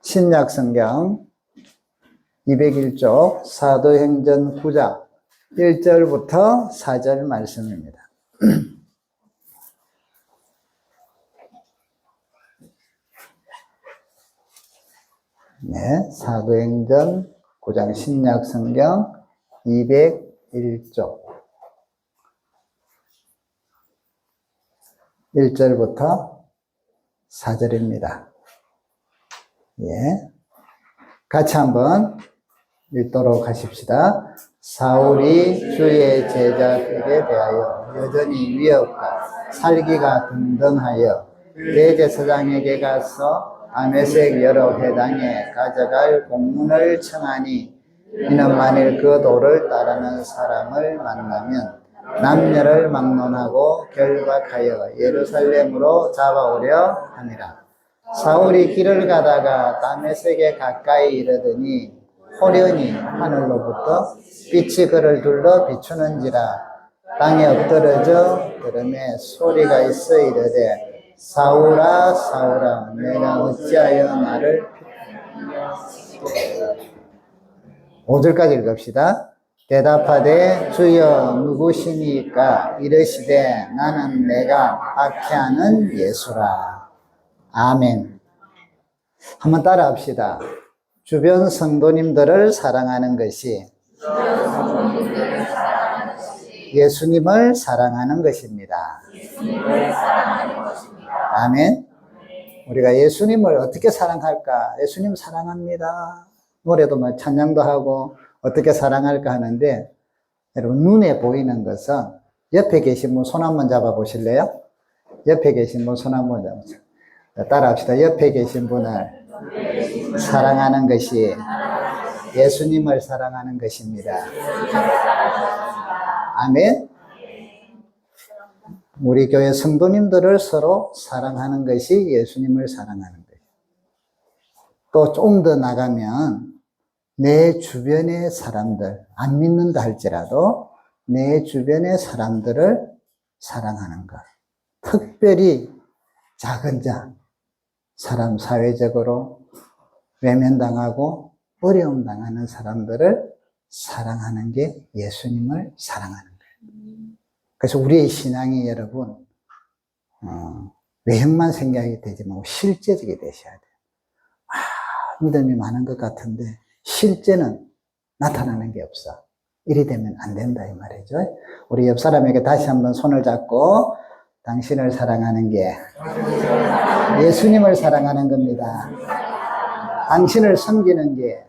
신약 성경 201쪽 사도행전 9장 1절부터 4절 말씀입니다. 네, 사도행전 9장 신약 성경 201쪽 1절부터 4절입니다. 예. 같이 한번 읽도록 하십시다. 사울이 주의 제자들에 대하여 여전히 위협과 살기가 등등하여 대제사장에게 가서 다메섹 여러 회당에 가져갈 공문을 청하니 이는 만일 그 도를 따르는 사람을 만나면 남녀를 막론하고 결박하여 예루살렘으로 잡아오려 함이라. 사울이 길을 가다가 다메섹에 가까이 이르더니 호련히 하늘로부터 빛이 그를 둘러 비추는지라. 땅에 엎드러져 들음에 소리가 있어 이르되 사울아 사울아 내가 어찌하여 나를 5절까지 읽읍시다. 대답하되 주여 누구시니까? 이르시되 나는 내가 박해하는 예수라. 아멘. 한번 따라 합시다. 주변 성도님들을 사랑하는 것이 예수님을 사랑하는 것입니다. 아멘. 우리가 예수님을 어떻게 사랑할까? 예수님 사랑합니다. 노래도 뭐 찬양도 하고 어떻게 사랑할까 하는데, 여러분 눈에 보이는 것은 옆에 계신 분 손 한번 잡아 보실래요? 옆에 계신 분 손 한번 잡으세요. 따라 합시다. 옆에 계신 분을 사랑하는 것이 예수님을 사랑하는 것입니다. 아멘. 우리 교회 성도님들을 서로 사랑하는 것이 예수님을 사랑하는 거예요. 또 좀 더 나가면 내 주변의 사람들, 안 믿는다 할지라도 내 주변의 사람들을 사랑하는 것. 특별히 작은 자, 사람 사회적으로 외면당하고 어려움 당하는 사람들을 사랑하는 게 예수님을 사랑하는 거예요. 그래서 우리의 신앙이 여러분 외형만 생각이 되지 말고 실제적이 되셔야 돼요. 믿음이 많은 것 같은데 실제는 나타나는 게 없어. 이리 되면 안 된다 이 말이죠. 우리 옆 사람에게 다시 한번 손을 잡고 당신을 사랑하는 게 예수님을 사랑하는 겁니다. 당신을 섬기는 게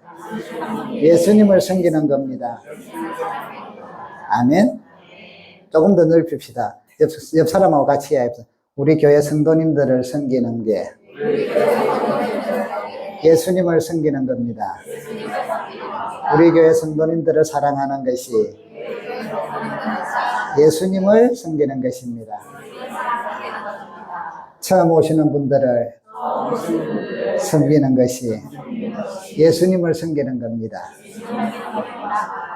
예수님을 섬기는 겁니다. 아멘. 조금 더 넓힙시다. 옆 사람하고 같이 해야 우리 교회 성도님들을 섬기는 게 예수님을 섬기는 겁니다. 우리 교회 성도님들을 사랑하는 것이 예수님을 섬기는 것입니다. 처음 오시는 분들을 섬기는 것이 예수님을 섬기는 겁니다.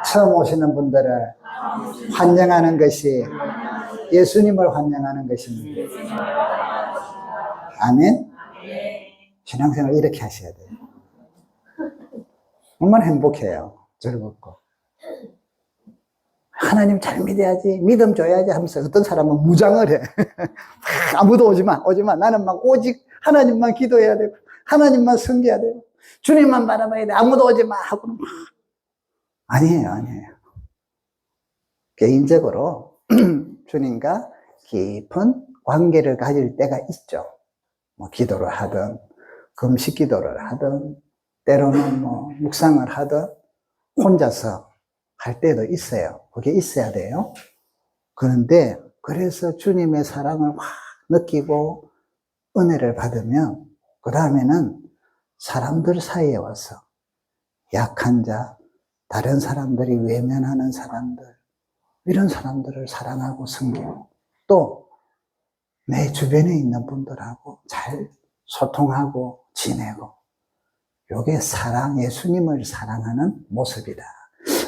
처음 오시는 분들을 환영하는 것이 예수님을 환영하는 것입니다. 아멘. 신앙생활 이렇게 하셔야 돼요. 얼마나 행복해요. 즐겁고. 하나님 잘 믿어야지, 믿음 줘야지 하면서 어떤 사람은 무장을 해. 아무도 오지 마. 나는 막 오직 하나님만 기도해야 되고, 하나님만 섬겨야 되고, 주님만 바라봐야 돼. 아무도 오지 마. 하고는 막. 아니에요. 개인적으로 주님과 깊은 관계를 가질 때가 있죠. 뭐 기도를 하든, 금식 기도를 하든, 때로는 뭐 묵상을 하든, 혼자서 할 때도 있어요. 그게 있어야 돼요. 그런데 그래서 주님의 사랑을 확 느끼고 은혜를 받으면 그 다음에는 사람들 사이에 와서 약한 자, 다른 사람들이 외면하는 사람들, 이런 사람들을 사랑하고 섬기고 또 내 주변에 있는 분들하고 잘 소통하고 지내고, 이게 사랑, 예수님을 사랑하는 모습이다.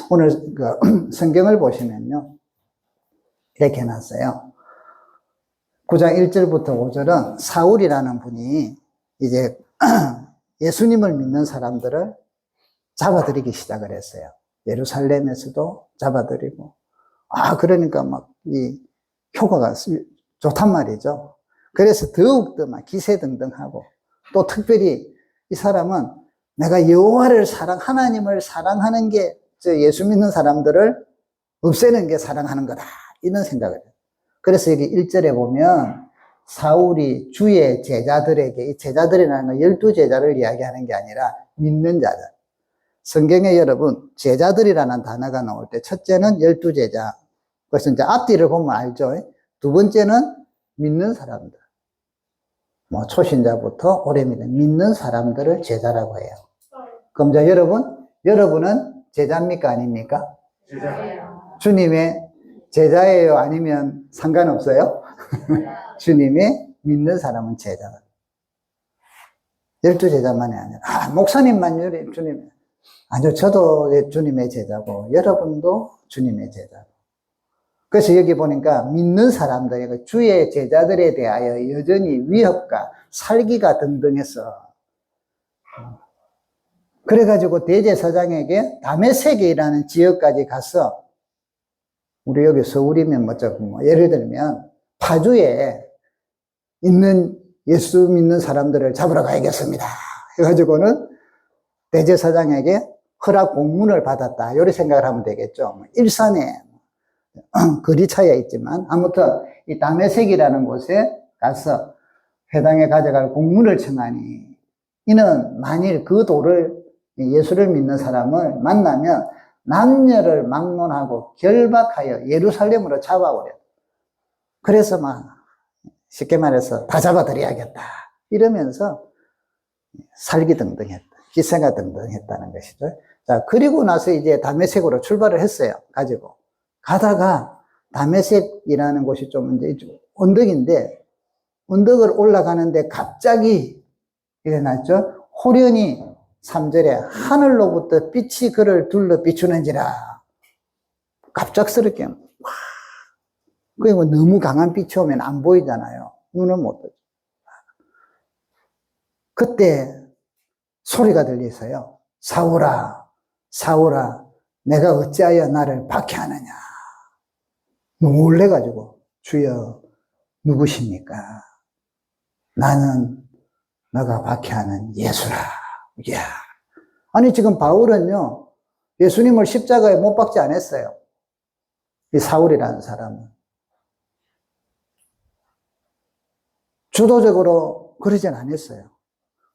오늘 성경을 보시면요, 이렇게 해놨어요. 9장 1절부터 5절은 사울이라는 분이 이제 예수님을 믿는 사람들을 잡아들이기 시작을 했어요. 예루살렘에서도 잡아들이고. 그러니까 막 이 효과가 좋단 말이죠. 그래서 더욱더 막 기세등등하고, 또 특별히 이 사람은 내가 여호와를 하나님을 사랑하는 게 예수 믿는 사람들을 없애는 게 사랑하는 거다, 이런 생각을 해요. 그래서 여기 1절에 보면 사울이 주의 제자들에게, 이 제자들이라는 건 12제자를 이야기하는 게 아니라 믿는 자들. 성경에 여러분 제자들이라는 단어가 나올 때 첫째는 12제자, 그래서 이제 앞뒤를 보면 알죠. 두 번째는 믿는 사람들, 뭐 초신자부터 오래 믿는 사람들을 제자라고 해요. 그럼 이제 여러분은 제자입니까 아닙니까? 제자예요. 주님의 제자예요 아니면 상관없어요? 주님의 믿는 사람은 제자다. 12제자만이 아니라 목사님만 주님, 아니요, 저도 주님의 제자고 여러분도 주님의 제자고. 그래서 여기 보니까 믿는 사람들, 주의 제자들에 대하여 여전히 위협과 살기가 등등해서, 그래가지고 대제사장에게 다메섹이라는 지역까지 가서, 우리 여기 서울이면 뭐 예를 들면 파주에 있는 예수 믿는 사람들을 잡으러 가야겠습니다 해가지고는 대제사장에게 허락 공문을 받았다, 이렇게 생각을 하면 되겠죠. 일산에 거리 차이가 있지만 아무튼 이 다메섹이라는 곳에 가서 회당에 가져갈 공문을 청하니, 이는 만일 그 돌을, 예수를 믿는 사람을 만나면 남녀를 막론하고 결박하여 예루살렘으로 잡아오려. 그래서 막 쉽게 말해서 다 잡아들여야겠다 이러면서 살기등등했다, 기세가 등등했다는 것이죠. 자, 그리고 나서 이제 다메섹으로 출발을 했어요. 가다가 다메섹이라는 곳이 좀 이제 언덕인데, 언덕을 올라가는데 갑자기 일어났죠. 호련히 3절에 하늘로부터 빛이 그를 둘러 비추는지라. 갑작스럽게 그리고 너무 강한 빛이 오면 안 보이잖아요. 눈을 못 뜨죠. 그때 소리가 들리서요. 사울아, 사울아, 내가 어찌하여 나를 박해하느냐. 놀래가지고, 주여 누구십니까? 나는 너가 박해하는 예수라. 이야. 아니 지금 바울은요, 예수님을 십자가에 못 박지 않았어요. 이 사울이라는 사람은 주도적으로 그러진 않았어요.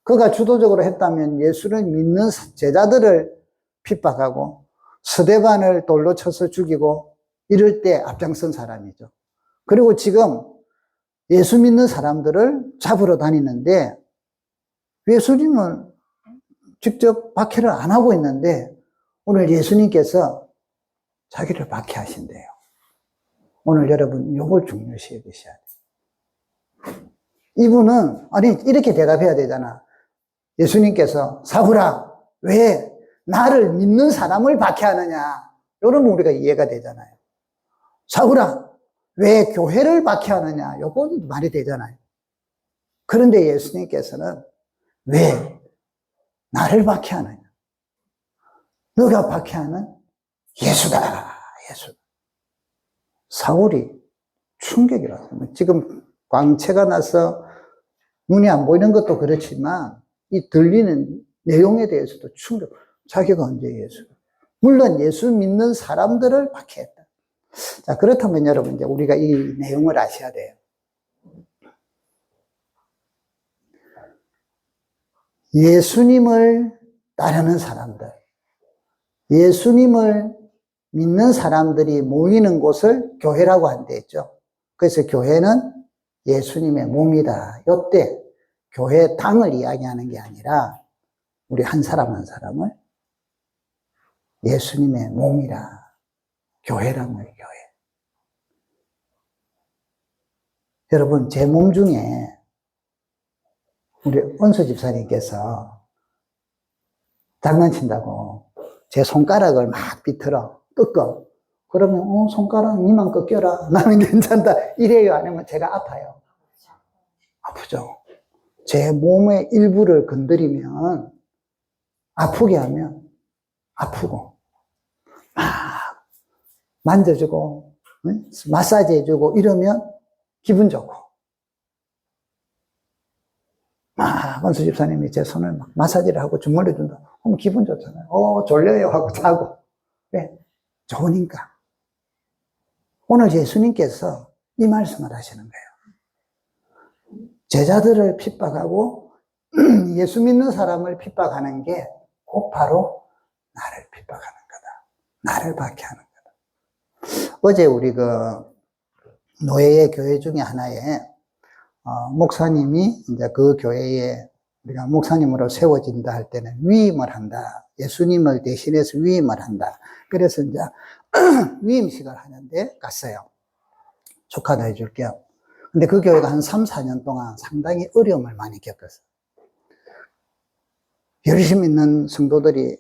그가 주도적으로 했다면 예수를 믿는 제자들을 핍박하고 스데반을 돌로 쳐서 죽이고 이럴 때 앞장선 사람이죠. 그리고 지금 예수 믿는 사람들을 잡으러 다니는데, 예수님은 직접 박해를 안 하고 있는데 오늘 예수님께서 자기를 박해하신대요. 오늘 여러분 이걸 중요시 여기셔야 돼요. 이분은 아니 이렇게 대답해야 되잖아. 예수님께서 사울아, 왜 나를 믿는 사람을 박해하느냐, 이러면 우리가 이해가 되잖아요. 사울아, 왜 교회를 박해하느냐, 요것도 말이 되잖아요. 그런데 예수님께서는 왜 나를 박해하느냐, 너가 박해하는 예수다, 예수. 사울이 충격이라서, 지금 광채가 나서 눈이 안 보이는 것도 그렇지만 이 들리는 내용에 대해서도 충격. 자기가 언제 예수? 물론 예수 믿는 사람들을 박해했다. 자, 그렇다면 여러분 이제 우리가 이 내용을 아셔야 돼요. 예수님을 따르는 사람들, 예수님을 믿는 사람들이 모이는 곳을 교회라고 한다 했죠. 그래서 교회는 예수님의 몸이다. 이때 교회 당을 이야기하는 게 아니라 우리 한 사람 한 사람을 예수님의 몸이라, 교회라는 거예요, 교회. 여러분, 제 몸 중에 우리 은수 집사님께서 장난친다고 제 손가락을 막 비틀어, 꺾어. 그러면 손가락 니만 꺾여라, 나는 괜찮다 이래요? 아니면 제가 아파요? 아프죠. 제 몸의 일부를 건드리면, 아프게 하면 아프고, 막 만져주고, 마사지 해주고 이러면 기분 좋고, 막 원수 집사님이 제 손을 막 마사지를 하고 주물러 준다. 그럼 기분 좋잖아요. 졸려요 하고 자고. 왜? 좋으니까. 오늘 예수님께서 이 말씀을 하시는 거예요. 제자들을 핍박하고 예수 믿는 사람을 핍박하는 게 곧 바로 나를 핍박하는 거다. 나를 박해하는 거다. 어제 우리 노예의 교회 중에 하나에 목사님이 이제 그 교회에 우리가 목사님으로 세워진다 할 때는 위임을 한다. 예수님을 대신해서 위임을 한다. 그래서 이제 위임식을 하는데 갔어요. 축하도 해줄게요. 근데 그 교회가 한 3, 4년 동안 상당히 어려움을 많이 겪었어요. 열심히 있는 성도들이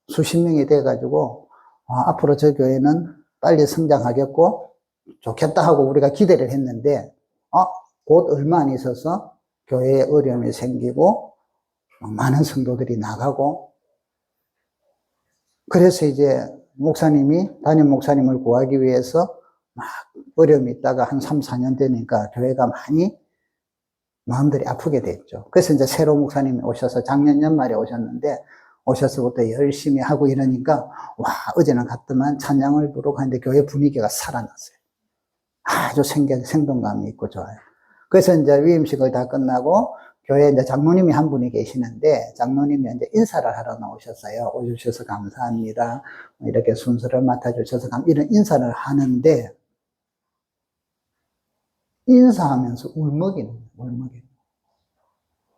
수십 명이 돼가지고, 앞으로 저 교회는 빨리 성장하겠고, 좋겠다 하고 우리가 기대를 했는데, 곧 얼마 안 있어서 교회에 어려움이 생기고, 많은 성도들이 나가고, 그래서 이제 담임 목사님을 구하기 위해서 막 어려움이 있다가 한 3, 4년 되니까 교회가 많이 마음들이 아프게 됐죠. 그래서 이제 새로운 목사님이 오셔서 작년 연말에 오셨는데, 오셔서부터 열심히 하고 이러니까, 어제는 갔더만 찬양을 부르고 하는데 교회 분위기가 살아났어요. 아주 생동감이 있고 좋아요. 그래서 이제 위임식을 다 끝나고, 교회에 이제 장로님이 한 분이 계시는데, 장로님이 이제 인사를 하러 나오셨어요. 오셔서 감사합니다. 이렇게 순서를 맡아주셔서 이런 인사를 하는데, 인사하면서 울먹이는.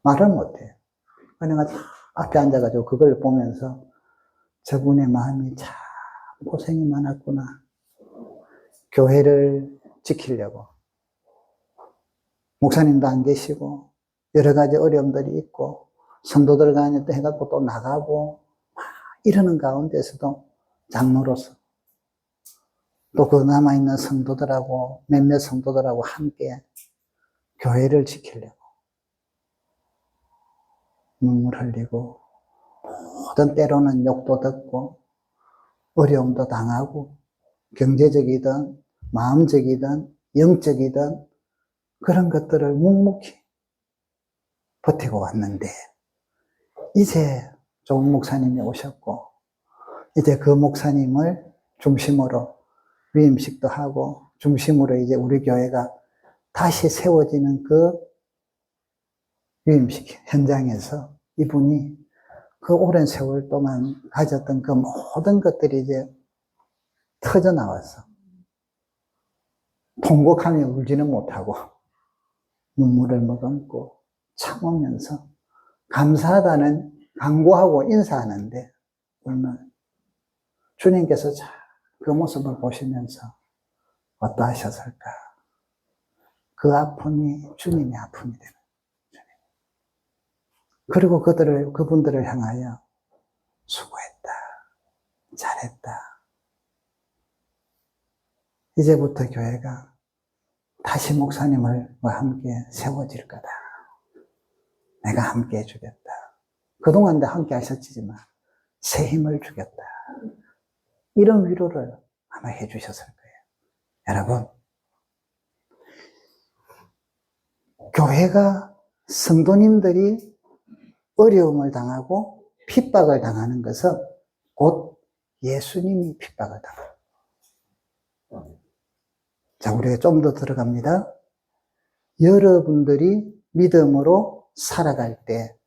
말을 못해요. 내가 앞에 앉아가지고 그걸 보면서 저분의 마음이 참 고생이 많았구나. 교회를 지키려고. 목사님도 안 계시고, 여러 가지 어려움들이 있고, 성도들 간에 또 해갖고 또 나가고, 이러는 가운데서도 장로로서 또 그 남아있는 성도들하고 몇몇 성도들하고 함께 교회를 지키려고 눈물 흘리고 모든 때로는 욕도 듣고 어려움도 당하고 경제적이든 마음적이든 영적이든 그런 것들을 묵묵히 버티고 왔는데 이제 좋은 목사님이 오셨고 이제 그 목사님을 중심으로 위임식도 하고 중심으로 이제 우리 교회가 다시 세워지는 그 위임식 현장에서 이분이 그 오랜 세월 동안 가졌던 그 모든 것들이 이제 터져 나와서 통곡하며 울지는 못하고 눈물을 머금고 참으면서 감사하다는 간구하고 인사하는데 얼마나 주님께서 그 모습을 보시면서 어떠하셨을까? 그 아픔이 주님의 아픔이 되는 주님. 그리고 그분들을 향하여 수고했다. 잘했다. 이제부터 교회가 다시 목사님과 함께 세워질 거다. 내가 함께 해주겠다. 그동안도 함께 하셨지만 새 힘을 주겠다. 이런 위로를 아마 해주셨을 거예요. 여러분, 교회가 성도님들이 어려움을 당하고 핍박을 당하는 것은 곧 예수님이 핍박을 당합니다. 자, 우리가 좀 더 들어갑니다. 여러분들이 믿음으로 살아갈 때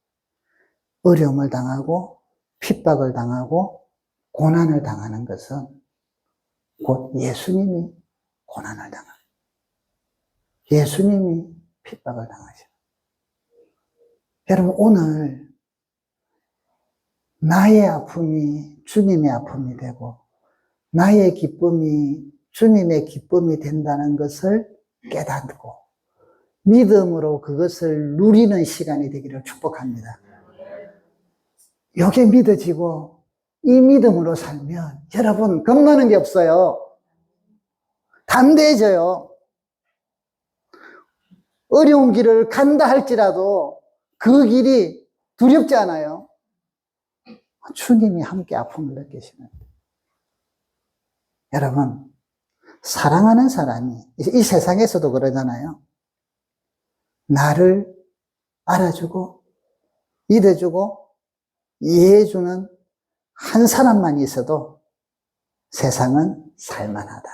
어려움을 당하고 핍박을 당하고 고난을 당하는 것은 곧 예수님이 고난을 당합니다. 예수님이 핍박을 당하셔. 여러분, 오늘 나의 아픔이 주님의 아픔이 되고 나의 기쁨이 주님의 기쁨이 된다는 것을 깨닫고 믿음으로 그것을 누리는 시간이 되기를 축복합니다. 이게 믿어지고 이 믿음으로 살면 여러분 겁나는 게 없어요. 담대해져요. 어려운 길을 간다 할지라도 그 길이 두렵지 않아요? 주님이 함께 아픔을 느끼시는. 여러분, 사랑하는 사람이 이 세상에서도 그러잖아요. 나를 알아주고 믿어주고 이해해주는 한 사람만 있어도 세상은 살만하다.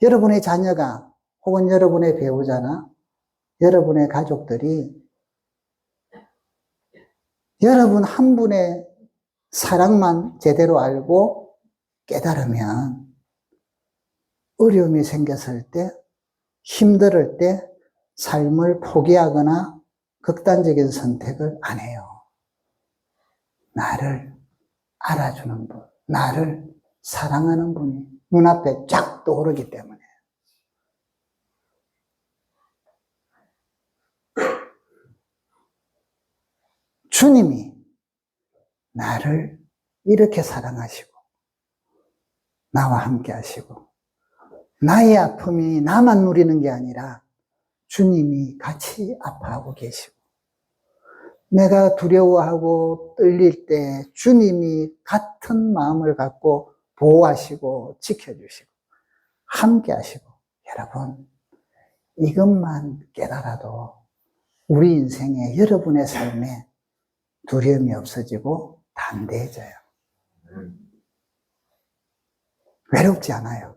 여러분의 자녀가 혹은 여러분의 배우자나 여러분의 가족들이 여러분 한 분의 사랑만 제대로 알고 깨달으면 어려움이 생겼을 때, 힘들 때 삶을 포기하거나 극단적인 선택을 안 해요. 나를 알아주는 분, 나를 사랑하는 분이 눈앞에 쫙 떠오르기 때문에. 주님이 나를 이렇게 사랑하시고 나와 함께 하시고 나의 아픔이 나만 누리는 게 아니라 주님이 같이 아파하고 계시고 내가 두려워하고 떨릴 때 주님이 같은 마음을 갖고 보호하시고 지켜주시고 함께 하시고 여러분 이것만 깨달아도 우리 인생에 여러분의 삶에 두려움이 없어지고 담대해져요. 외롭지 않아요.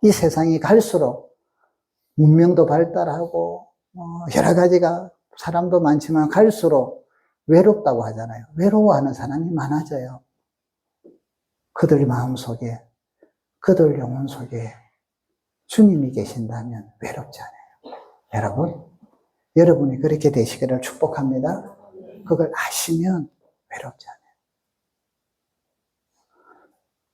이 세상이 갈수록 문명도 발달하고 여러 가지가 사람도 많지만 갈수록 외롭다고 하잖아요. 외로워하는 사람이 많아져요. 그들 마음속에 그들 영혼 속에 주님이 계신다면 외롭지 않아요. 여러분, 여러분이 그렇게 되시기를 축복합니다. 그걸 아시면 외롭지 않아요.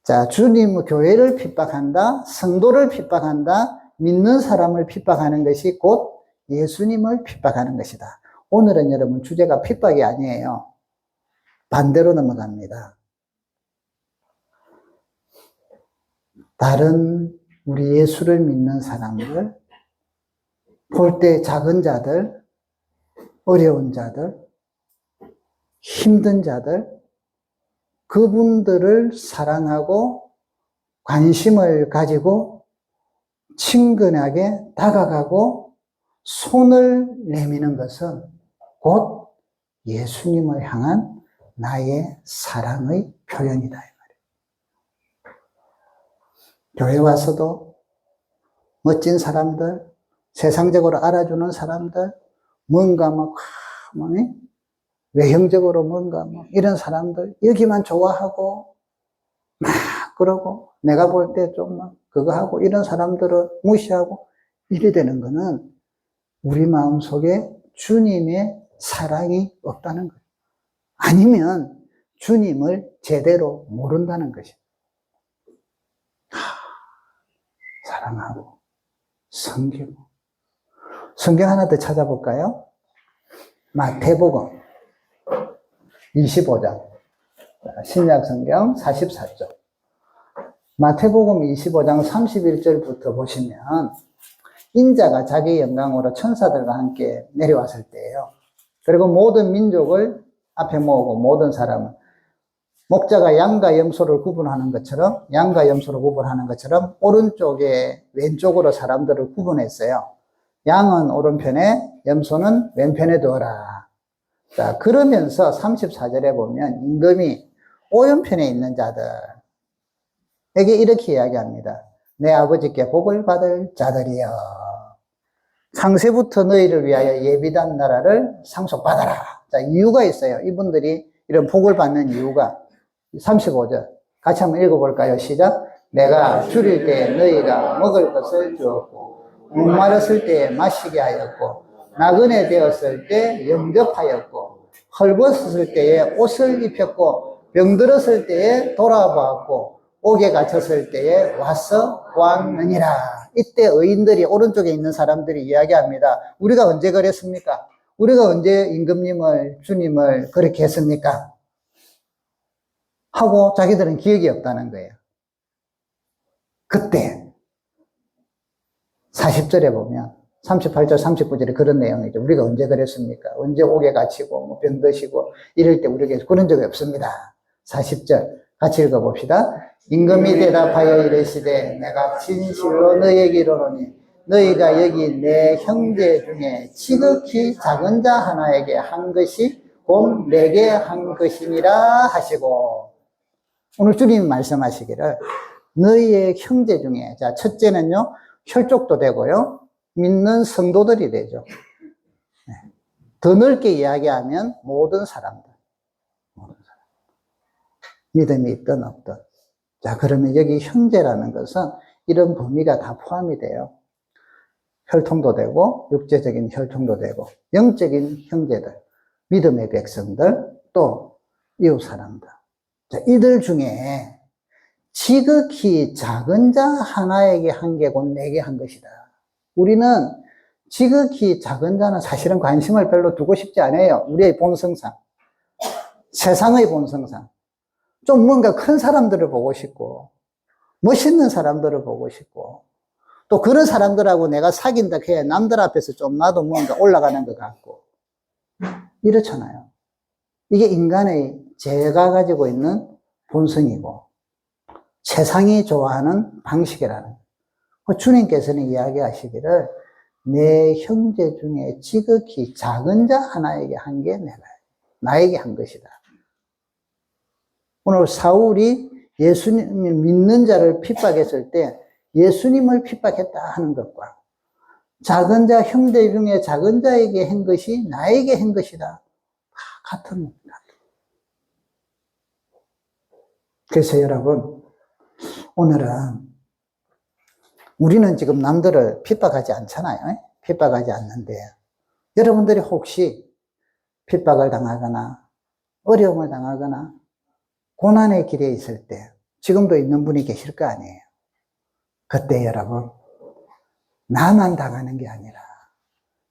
자, 주님 교회를 핍박한다, 성도를 핍박한다, 믿는 사람을 핍박하는 것이 곧 예수님을 핍박하는 것이다. 오늘은 여러분 주제가 핍박이 아니에요. 반대로 넘어갑니다. 다른 우리 예수를 믿는 사람들, 볼 때 작은 자들, 어려운 자들, 힘든 자들, 그분들을 사랑하고 관심을 가지고 친근하게 다가가고 손을 내미는 것은 곧 예수님을 향한 나의 사랑의 표현이다. 이 말이에요. 교회 와서도 멋진 사람들, 세상적으로 알아주는 사람들, 뭔가 외형적으로 뭔가 이런 사람들 여기만 좋아하고 막 그러고 내가 볼 때 좀 그거 하고 이런 사람들을 무시하고 이래 되는 거는 우리 마음속에 주님의 사랑이 없다는 거예요. 아니면 주님을 제대로 모른다는 것이에요. 사랑하고 섬기고. 성경 하나 더 찾아볼까요? 마태복음 25장 신약 성경 44쪽 마태복음 25장 31절부터 보시면 인자가 자기 영광으로 천사들과 함께 내려왔을 때예요. 그리고 모든 민족을 앞에 모으고 모든 사람을 목자가 양과 염소를 구분하는 것처럼 오른쪽에 왼쪽으로 사람들을 구분했어요. 양은 오른편에 염소는 왼편에 두어라. 자, 그러면서 34절에 보면 임금이 오른편에 있는 자들에게 이렇게 이야기합니다. 내 아버지께 복을 받을 자들이여. 창세부터 너희를 위하여 예비된 나라를 상속받아라. 자, 이유가 있어요. 이분들이 이런 복을 받는 이유가 35절 같이 한번 읽어볼까요? 시작. 내가 줄일 때 너희가 먹을 것을 주었고 목마르실 때 마시게 하였고 나그네 되었을 때 영접하였고 헐벗었을 때에 옷을 입혔고 병들었을 때에 돌아보았고 옥에 갇혔을 때에 와서 보았느니라. 이때 의인들이 오른쪽에 있는 사람들이 이야기합니다. 우리가 언제 그랬습니까? 우리가 언제 임금님을 주님을 그렇게 했습니까? 하고 자기들은 기억이 없다는 거예요. 그때 40절에 보면 38절, 39절에 그런 내용이죠. 우리가 언제 그랬습니까? 언제 옥에 갇히고, 뭐 병 드시고, 이럴 때 우리에게 그런 적이 없습니다. 40절, 같이 읽어봅시다. 임금이 대답하여 이르시되, 내가 진실로 너희에게 이르노니, 너희가 여기 내 형제 중에 지극히 작은 자 하나에게 한 것이 곧 내게 한 것이니라 하시고, 오늘 주님이 말씀하시기를, 너희의 형제 중에, 자, 첫째는요, 혈족도 되고요, 믿는 성도들이 되죠. 더 넓게 이야기하면 모든 사람들. 믿음이 있든 없든. 자, 그러면 여기 형제라는 것은 이런 범위가 다 포함이 돼요. 혈통도 되고, 육체적인 혈통도 되고, 영적인 형제들, 믿음의 백성들, 또 이웃 사람들. 자, 이들 중에 지극히 작은 자 하나에게 한 게 곧 내게 한 것이다. 우리는 지극히 작은 자는 사실은 관심을 별로 두고 싶지 않아요. 우리의 본성상. 세상의 본성상. 좀 뭔가 큰 사람들을 보고 싶고, 멋있는 사람들을 보고 싶고, 또 그런 사람들하고 내가 사귄다 해야 남들 앞에서 좀 나도 뭔가 올라가는 것 같고, 이렇잖아요. 이게 인간의 죄가 가지고 있는 본성이고, 세상이 좋아하는 방식이라는. 주님께서는 이야기하시기를, 내 형제 중에 지극히 작은 자 하나에게 한 게 내가, 나에게 한 것이다. 오늘 사울이 예수님을 믿는 자를 핍박했을 때 예수님을 핍박했다 하는 것과 작은 자, 형제 중에 작은 자에게 한 것이 나에게 한 것이다. 같은 겁니다. 그래서 여러분, 오늘은 우리는 지금 남들을 핍박하지 않잖아요. 핍박하지 않는데 여러분들이 혹시 핍박을 당하거나 어려움을 당하거나 고난의 길에 있을 때 지금도 있는 분이 계실 거 아니에요. 그때 여러분, 나만 당하는 게 아니라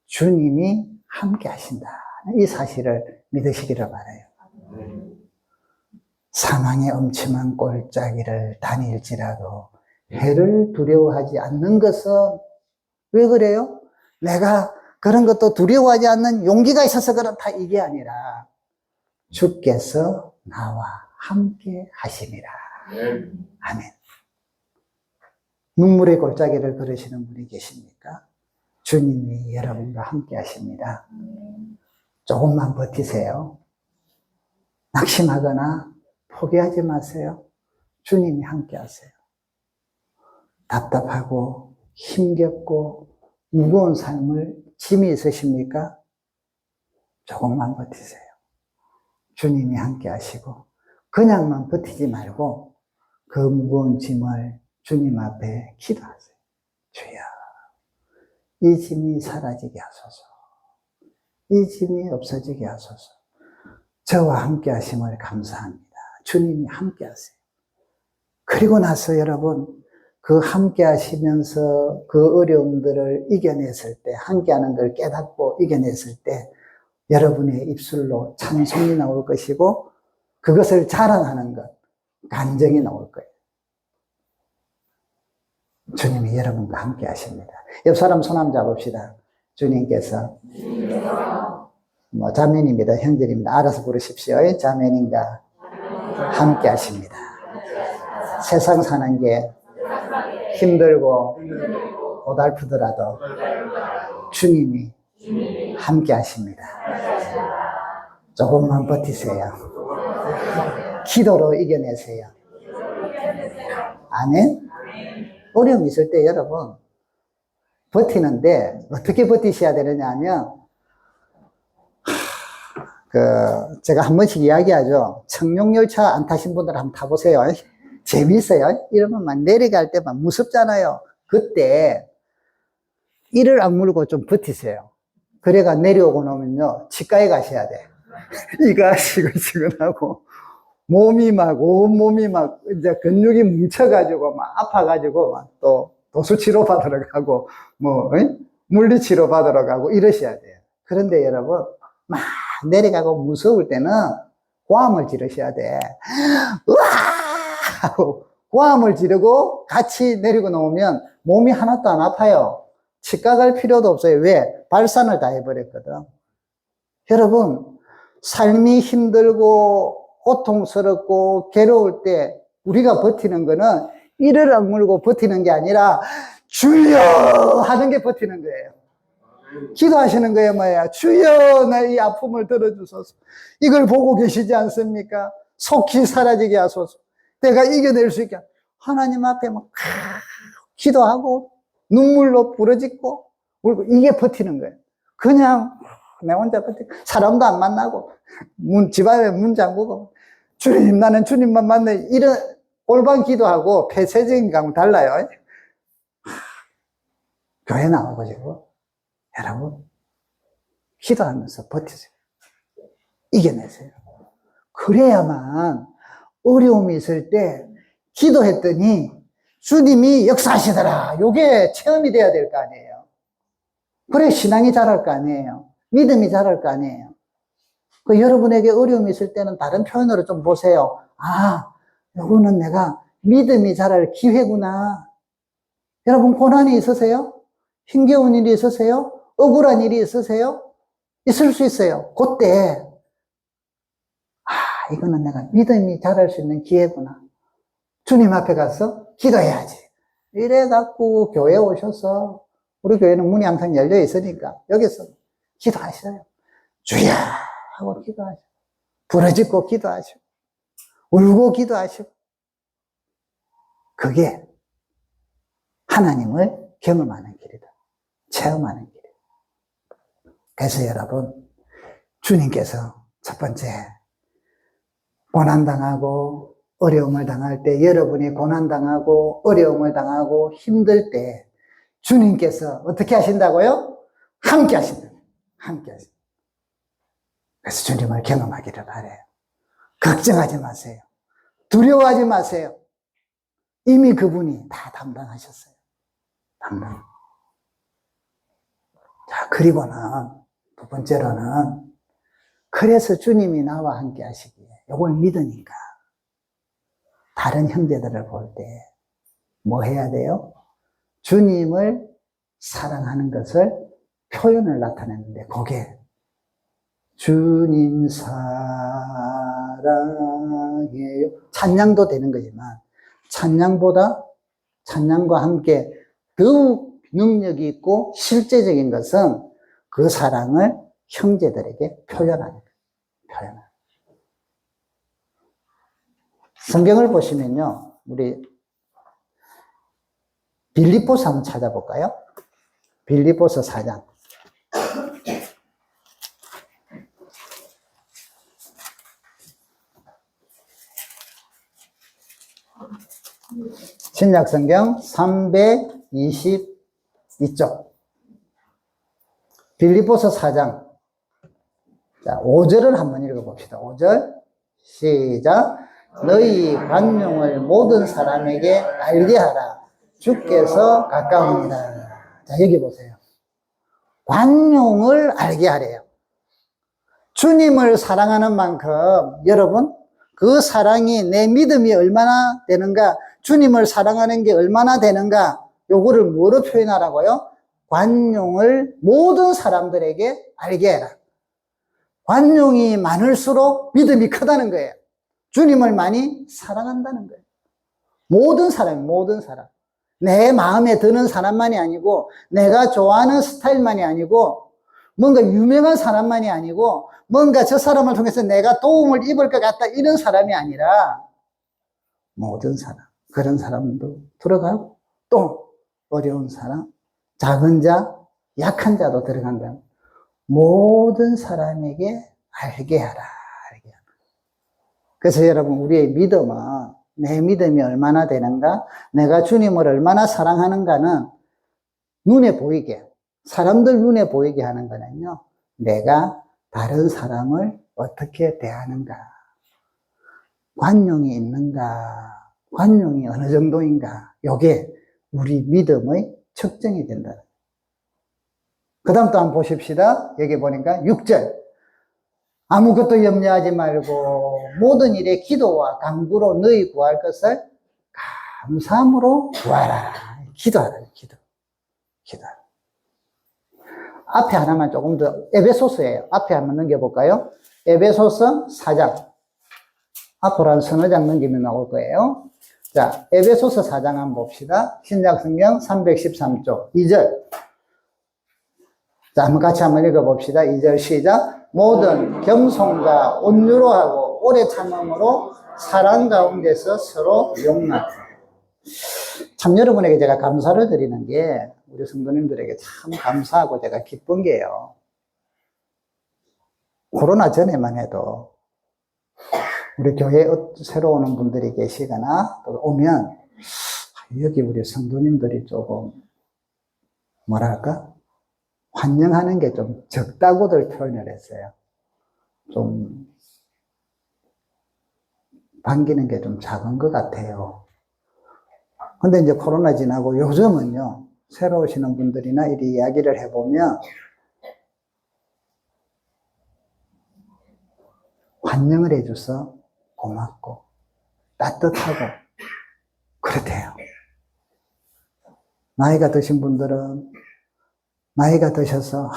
주님이 함께 하신다. 이 사실을 믿으시기를 바라요. 사망의 엄침한 골짜기를 다닐지라도 해를 두려워하지 않는 것은 왜 그래요? 내가 그런 것도 두려워하지 않는 용기가 있어서 그렇다 이게 아니라 주께서 나와 함께 하심이라. 아멘. 눈물의 골짜기를 걸으시는 분이 계십니까? 주님이 여러분과 함께 하십니다. 조금만 버티세요. 낙심하거나 포기하지 마세요. 주님이 함께 하세요. 답답하고 힘겹고 무거운 삶을 짐이 있으십니까? 조금만 버티세요. 주님이 함께 하시고 그냥만 버티지 말고 그 무거운 짐을 주님 앞에 기도하세요. 주여, 이 짐이 사라지게 하소서. 이 짐이 없어지게 하소서. 저와 함께 하심을 감사합니다. 주님이 함께 하세요. 그리고 나서 여러분, 그 함께 하시면서 그 어려움들을 이겨냈을 때, 함께 하는 걸 깨닫고 이겨냈을 때 여러분의 입술로 찬송이 나올 것이고 그것을 자랑하는 것, 간증이 나올 거예요. 주님이 여러분과 함께 하십니다. 옆 사람 손 한번 잡읍시다. 주님께서 자매님입니다. 형제입니다. 알아서 부르십시오. 자매님과 함께 하십니다. 세상 사는 게 힘들고 고달프더라도 주님이 함께 하십니다. 조금만 버티세요. 기도로 이겨내세요. 아멘. 어려움이 있을 때 여러분 버티는데 어떻게 버티셔야 되느냐 하면 제가 한 번씩 이야기하죠. 청룡열차 안 타신 분들 한번 타보세요. 재미있어요. 이러면 막 내려갈 때 막 무섭잖아요. 그때 이를 악물고 좀 버티세요. 그래가 내려오고 나면요 치과에 가셔야 돼. 이가 시근시근하고 몸이 막 온몸이 막 이제 근육이 뭉쳐가지고 막 아파가지고 막 또 도수치료 받으러 가고 물리치료 받으러 가고 이러셔야 돼요. 그런데 여러분 막 내려가고 무서울 때는 고함을 지르셔야 돼. 으아! 하고 고함을 지르고 같이 내리고 나오면 몸이 하나도 안 아파요. 치과 갈 필요도 없어요. 왜? 발산을 다 해버렸거든. 여러분, 삶이 힘들고 고통스럽고 괴로울 때 우리가 버티는 거는 이를 악물고 버티는 게 아니라 주여 하는 게 버티는 거예요. 기도하시는 거예요. 뭐야? 주여 내 이 아픔을 들어주소서. 이걸 보고 계시지 않습니까? 속히 사라지게 하소서. 내가 이겨낼 수 있게. 하나님 앞에 막 기도하고 눈물로 부러짓고 울고 이게 버티는 거예요. 그냥 내 혼자 버티고 사람도 안 만나고 집안에 문 잠그고 주님 나는 주님만 만나 이런 골반 기도하고 폐쇄적인 감은 달라요. 교회 나와보시고 여러분 기도하면서 버티세요. 이겨내세요. 그래야만 어려움이 있을 때 기도했더니 주님이 역사하시더라. 요게 체험이 돼야 될 거 아니에요. 그래 신앙이 자랄 거 아니에요. 믿음이 자랄 거 아니에요. 그 여러분에게 어려움이 있을 때는 다른 표현으로 좀 보세요. 아, 요거는 내가 믿음이 자랄 기회구나. 여러분 고난이 있으세요? 힘겨운 일이 있으세요? 억울한 일이 있으세요? 있을 수 있어요. 그때 이거는 내가 믿음이 자랄 수 있는 기회구나. 주님 앞에 가서 기도해야지. 이래갖고 교회에 오셔서 우리 교회는 문이 항상 열려 있으니까 여기서 기도하셔요. 주야 하고 기도하시고 부르짖고 기도하시고 울고 기도하시고 그게 하나님을 경험하는 길이다. 체험하는 길이다. 그래서 여러분 주님께서 첫 번째 고난당하고 어려움을 당할 때 여러분이 고난당하고 어려움을 당하고 힘들 때 주님께서 어떻게 하신다고요? 함께 하신다. 함께 하신다. 그래서 주님을 경험하기를 바라요. 걱정하지 마세요. 두려워하지 마세요. 이미 그분이 다 담당하셨어요. 담당. 자, 그리고는 두 번째로는 그래서 주님이 나와 함께 하시기에 이걸 믿으니까 다른 형제들을 볼 때 뭐 해야 돼요? 주님을 사랑하는 것을 표현을 나타내는데 그게 주님 사랑해요. 찬양도 되는 거지만 찬양과 함께 더욱 능력이 있고 실제적인 것은 그 사랑을 형제들에게 표현하는 거예요. 표현하는. 성경을 보시면요, 우리 빌립보서 한번 찾아볼까요? 빌립보서 4장. 신약성경 322쪽. 빌립보서 4장. 자, 5절을 한번 읽어봅시다. 5절. 시작. 너희 관용을 모든 사람에게 알게 하라. 주께서 가까우니라. 자, 여기 보세요. 관용을 알게 하래요. 주님을 사랑하는 만큼 여러분 그 사랑이 내 믿음이 얼마나 되는가, 주님을 사랑하는 게 얼마나 되는가, 요거를 뭐로 표현하라고요? 관용을 모든 사람들에게 알게 해라. 관용이 많을수록 믿음이 크다는 거예요. 주님을 많이 사랑한다는 거예요. 모든 사람. 내 마음에 드는 사람만이 아니고, 내가 좋아하는 스타일만이 아니고, 뭔가 유명한 사람만이 아니고, 뭔가 저 사람을 통해서 내가 도움을 입을 것 같다 이런 사람이 아니라 모든 사람, 그런 사람도 들어가고 또 어려운 사람, 작은 자, 약한 자도 들어간다. 모든 사람에게 알게 하라. 그래서 여러분 우리의 믿음은 내 믿음이 얼마나 되는가, 내가 주님을 얼마나 사랑하는가는 눈에 보이게, 사람들 눈에 보이게 하는 거는요, 내가 다른 사람을 어떻게 대하는가, 관용이 있는가, 관용이 어느 정도인가, 요게 우리 믿음의 측정이 된다. 그 다음 또 한번 보십시다. 여기 보니까 6절. 아무것도 염려하지 말고 모든 일에 기도와 간구로 너희 구할 것을 감사함으로 구하라. 기도하라. 기도하라. 앞에 하나만 조금 더, 에베소서예요. 앞에 한번 넘겨볼까요? 에베소서 4장. 앞으로 한 서너 장 넘기면 나올 거예요. 자, 에베소서 4장 한번 봅시다. 신약성경 313쪽 2절. 자, 한번 같이 한번 읽어봅시다. 2절 시작. 모든 겸손과 온유로 하고 오래 참음으로 사랑 가운데서 서로 용납. 참 여러분에게 제가 감사를 드리는 게 우리 성도님들에게 참 감사하고 제가 기쁜 게요. 코로나 전에만 해도 우리 교회에 새로 오는 분들이 계시거나 또 오면 여기 우리 성도님들이 조금 뭐랄까? 환영하는 게 좀 적다고들 표현을 했어요. 좀 반기는 게 좀 작은 것 같아요. 근데 이제 코로나 지나고 요즘은요, 새로 오시는 분들이나 이리 이야기를 해보면 환영을 해줘서 고맙고 따뜻하고 그렇대요. 나이가 드신 분들은 나이가 드셔서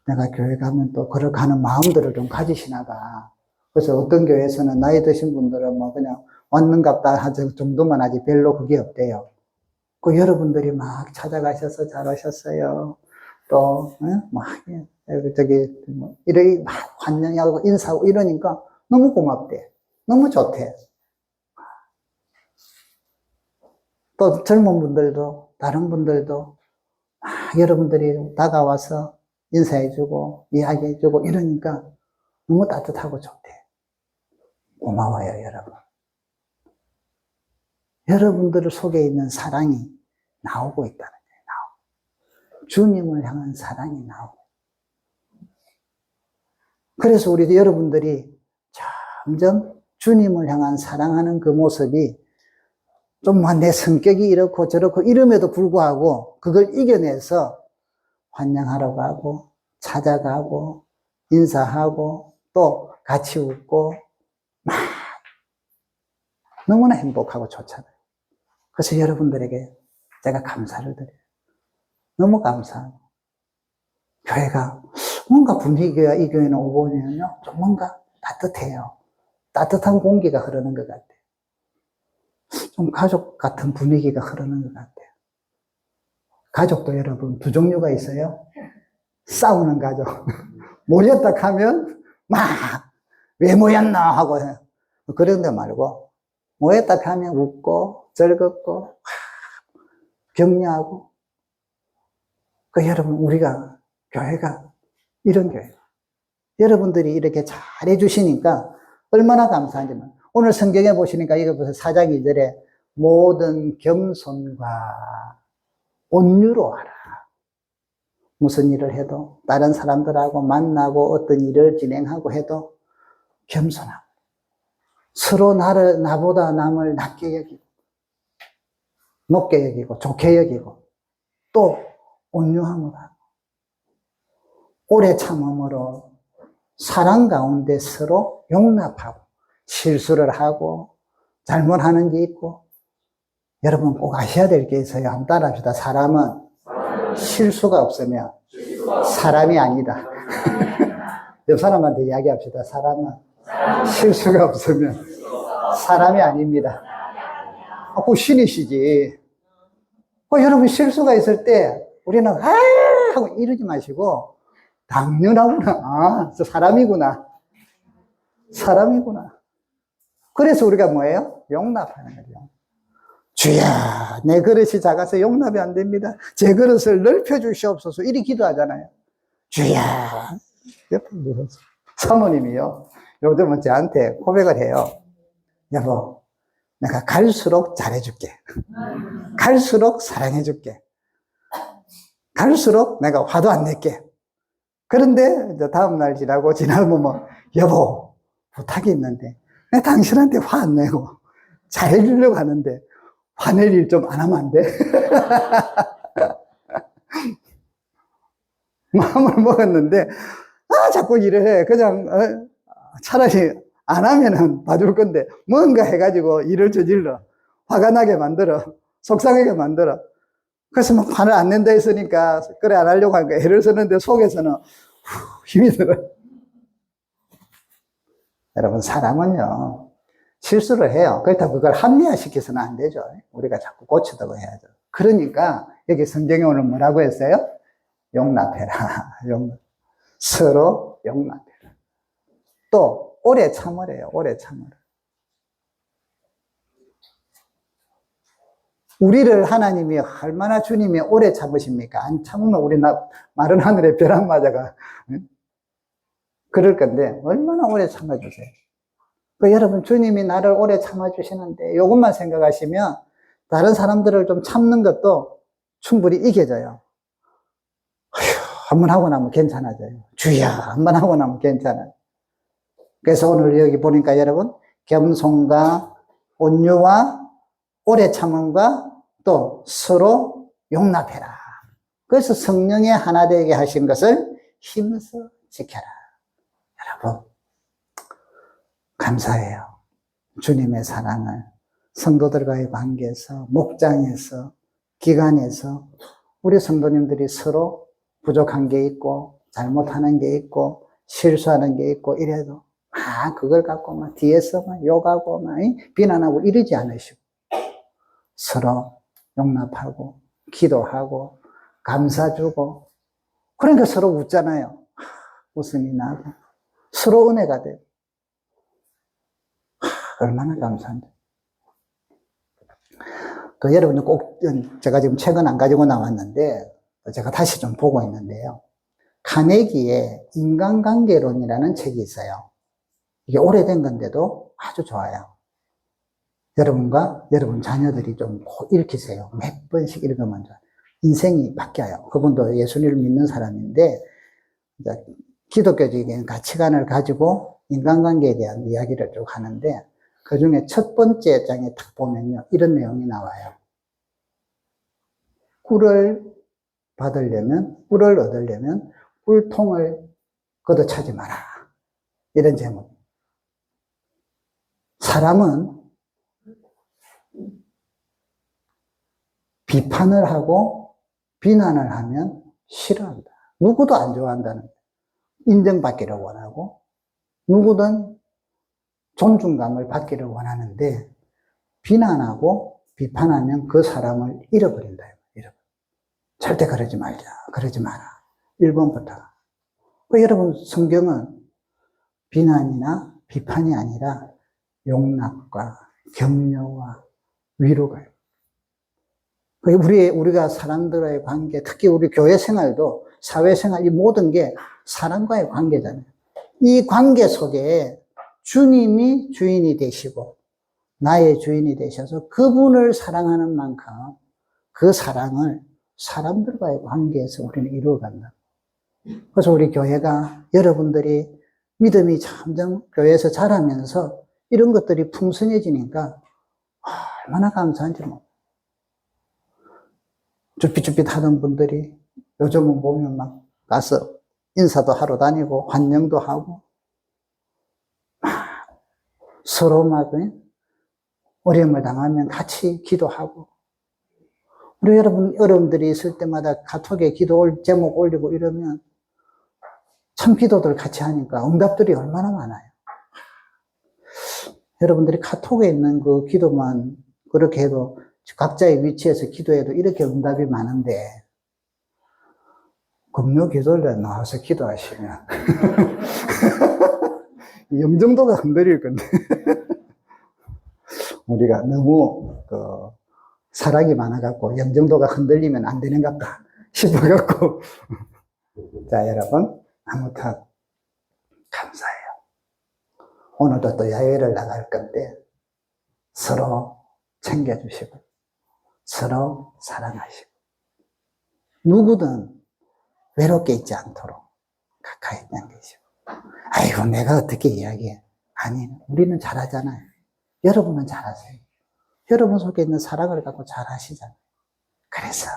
내가 교회 가면 또 그렇게 하는 마음들을 좀 가지시나 봐. 그래서 어떤 교회에서는 나이 드신 분들은 뭐 그냥 왔는갑다 하는 정도만 하지 별로 그게 없대요. 그 여러분들이 막 찾아가셔서 잘 오셨어요. 또 막 저기 뭐 이렇게 막 환영하고 인사하고 이러니까 너무 고맙대. 너무 좋대. 또 젊은 분들도 다른 분들도 여러분들이 다가와서 인사해주고 이야기해주고 이러니까 너무 따뜻하고 좋대. 고마워요, 여러분. 여러분들 속에 있는 사랑이 나오고 있다는 거예요. 주님을 향한 사랑이 나오고. 그래서 우리 여러분들이 점점 주님을 향한 사랑하는 그 모습이 좀 내 성격이 이렇고 저렇고 이름에도 불구하고 그걸 이겨내서 환영하러 가고 찾아가고 인사하고 또 같이 웃고 막 너무나 행복하고 좋잖아요. 그래서 여러분들에게 제가 감사를 드려요. 너무 감사하고 교회가 뭔가 분위기가 이 교회는 오고 보면요 좀 뭔가 따뜻해요. 따뜻한 공기가 흐르는 것 같아요. 좀 가족 같은 분위기가 흐르는 것 같아요. 가족도 여러분 두 종류가 있어요. 싸우는 가족. 모였다 하면 막 왜 모였나 하고 그런 데 말고 모였다 하면 웃고 즐겁고 격려하고 그 여러분 우리가 교회가 이런 교회 여러분들이 이렇게 잘해 주시니까 얼마나 감사한지 오늘 성경에 보시니까 이거 보세요. 4장 2절에 모든 겸손과 온유로 하라. 무슨 일을 해도 다른 사람들하고 만나고 어떤 일을 진행하고 해도 겸손하고 서로 나보다 남을 낮게 여기고 높게 여기고 좋게 여기고 또 온유함으로 하고 오래 참음으로 사랑 가운데 서로 용납하고 실수를 하고 잘못하는 게 있고 여러분 꼭 아셔야 될 게 있어요. 한번 따라합시다. 사람은 실수가 없으면 사람이 아니다. 옆 사람한테 이야기합시다. 사람은 실수가 없으면 사람이 아닙니다. 꼭 신이시지. 여러분 실수가 있을 때 우리는 하고 이러지 마시고 당연하구나. 저 사람이구나. 사람이구나. 그래서 우리가 뭐예요? 용납하는 거죠. 주야, 내 그릇이 작아서 용납이 안 됩니다. 제 그릇을 넓혀 주시옵소서. 이리 기도하잖아요. 주야. 사모님이요. 요즘은 저한테 고백을 해요. 여보, 내가 갈수록 잘해줄게. 갈수록 사랑해줄게. 갈수록 내가 화도 안 낼게. 그런데 이제 다음날 지나면 여보, 부탁이 있는데 내가 당신한테 화 안 내고 잘해주려고 하는데 화낼 일 좀 안 하면 안 돼? 마음을 먹었는데 자꾸 일을 해. 그냥 차라리 안 하면은 봐줄 건데 뭔가 해가지고 일을 저질러 화가 나게 만들어 속상하게 만들어. 그래서 막 화를 안 낸다 했으니까, 그래, 안 하려고 하니까 애를 쓰는데 속에서는 힘이 들어요. 여러분, 사람은요, 실수를 해요. 그렇다고 그걸 합리화시켜서는 안 되죠. 우리가 자꾸 고치도록 해야죠. 그러니까, 여기 성경에 오늘 뭐라고 했어요? 용납해라. 서로 용납해라. 또, 오래 참으래요. 오래 참으라. 우리를 하나님이 얼마나 주님이 오래 참으십니까? 안 참으면 우리 마른 하늘에 벼락 맞아가. 응? 그럴 건데, 얼마나 오래 참아주세요. 여러분, 주님이 나를 오래 참아주시는데, 이것만 생각하시면, 다른 사람들을 좀 참는 것도 충분히 이겨져요. 한번 하고 나면 괜찮아져요. 주야, 한번 하고 나면 괜찮아요. 그래서 오늘 여기 보니까 여러분, 겸손과 온유와 오래 참음과 또 서로 용납해라. 그래서 성령의 하나 되게 하신 것을 힘써 지켜라. 여러분, 감사해요. 주님의 사랑을 성도들과의 관계에서, 목장에서, 기관에서 우리 성도님들이 서로 부족한 게 있고 잘못하는 게 있고 실수하는 게 있고 이래도 그걸 갖고 막 뒤에서 막 욕하고 막 비난하고 이러지 않으시고 서로 용납하고 기도하고 감사 주고 그러니까 서로 웃잖아요. 웃음이 나고 서로 은혜가 돼요. 얼마나 감사한데. 또 여러분이 꼭 제가 지금 책은 안 가지고 나왔는데 제가 다시 좀 보고 있는데요. 카네기의 인간관계론이라는 책이 있어요. 이게 오래된 건데도 아주 좋아요. 여러분과 여러분 자녀들이 좀 읽히세요. 몇 번씩 읽으면 인생이 바뀌어요. 그분도 예수님을 믿는 사람인데 기독교적인 가치관을 가지고 인간관계에 대한 이야기를 쭉 하는데 그 중에 첫 번째 장에 딱 보면요. 이런 내용이 나와요. 꿀을 얻으려면 꿀통을 걷어차지 마라. 이런 제목. 사람은 비판을 하고 비난을 하면 싫어한다. 누구도 안 좋아한다는 거예요. 인정받기를 원하고 누구든 존중감을 받기를 원하는데 비난하고 비판하면 그 사람을 잃어버린다. 절대 그러지 말자. 그러지 마라. 1번부터. 여러분 성경은 비난이나 비판이 아니라 용납과 격려와 위로가 우리가 사람들과의 관계, 특히 우리 교회 생활도 사회생활 이 모든 게 사람과의 관계잖아요. 이 관계 속에 주님이 주인이 되시고 나의 주인이 되셔서 그분을 사랑하는 만큼 그 사랑을 사람들과의 관계에서 우리는 이루어간다. 그래서 우리 교회가 여러분들이 믿음이 점점 교회에서 자라면서 이런 것들이 풍성해지니까 얼마나 감사한지 뭐. 쭈삣쭈삣 하던 분들이 요즘은 보면 막 가서 인사도 하러 다니고 환영도 하고 서로 막 어려움을 당하면 같이 기도하고 우리 여러분들이 있을 때마다 카톡에 기도 제목 올리고 이러면 참 기도들 같이 하니까 응답들이 얼마나 많아요. 여러분들이 카톡에 있는 그 기도만 그렇게 해도 각자의 위치에서 기도해도 이렇게 응답이 많은데 금요 기도를 나와서 기도하시면 영정도가 흔들릴 건데 우리가 너무 사랑이 많아갖고 영정도가 흔들리면 안 되는 것 같다 싶어갖고 자 여러분 아무튼 감사해요. 오늘도 또 야외를 나갈 건데 서로 챙겨주시고 서로 사랑하시고 누구든 외롭게 있지 않도록 가까이 당기시고 아이고 내가 어떻게 이야기해. 아니 우리는 잘하잖아요. 여러분은 잘하세요. 여러분 속에 있는 사랑을 갖고 잘하시잖아요. 그래서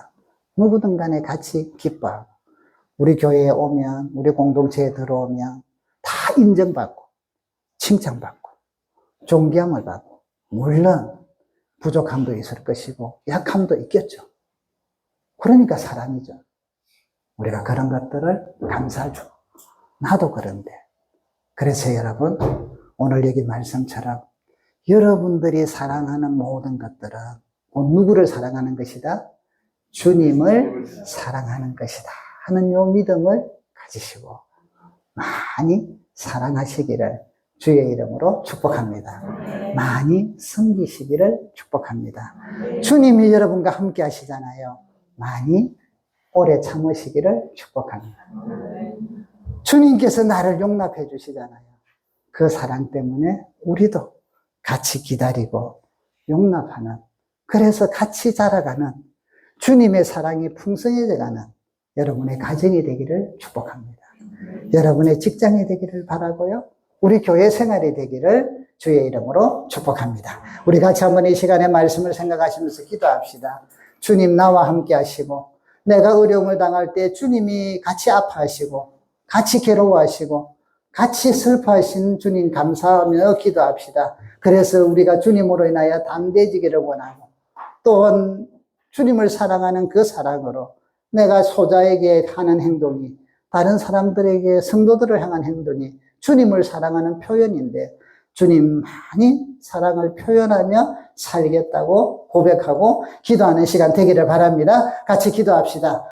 누구든 간에 같이 기뻐하고 우리 교회에 오면 우리 공동체에 들어오면 다 인정받고 칭찬받고 존경을 받고 물론 부족함도 있을 것이고 약함도 있겠죠. 그러니까 사람이죠. 우리가 그런 것들을 감사하죠. 나도 그런데. 그래서 여러분, 오늘 여기 말씀처럼 여러분들이 사랑하는 모든 것들은 곧 누구를 사랑하는 것이다? 주님을 사랑하는 것이다 하는 요 믿음을 가지시고 많이 사랑하시기를 주의 이름으로 축복합니다. 많이 섬기시기를 축복합니다. 주님이 여러분과 함께 하시잖아요. 많이 오래 참으시기를 축복합니다. 주님께서 나를 용납해 주시잖아요. 그 사랑 때문에 우리도 같이 기다리고 용납하는, 그래서 같이 자라가는 주님의 사랑이 풍성해져가는 여러분의 가정이 되기를 축복합니다. 여러분의 직장이 되기를 바라고요. 우리 교회 생활이 되기를 주의 이름으로 축복합니다. 우리 같이 한번 이 시간에 말씀을 생각하시면서 기도합시다. 주님 나와 함께 하시고 내가 어려움을 당할 때 주님이 같이 아파하시고 같이 괴로워하시고 같이 슬퍼하신 주님 감사하며 기도합시다. 그래서 우리가 주님으로 인하여 담대해지기를 원하고 또한 주님을 사랑하는 그 사랑으로 내가 소자에게 하는 행동이 다른 사람들에게 성도들을 향한 행동이 주님을 사랑하는 표현인데 주님 많이 사랑을 표현하며 살겠다고 고백하고 기도하는 시간 되기를 바랍니다. 같이 기도합시다.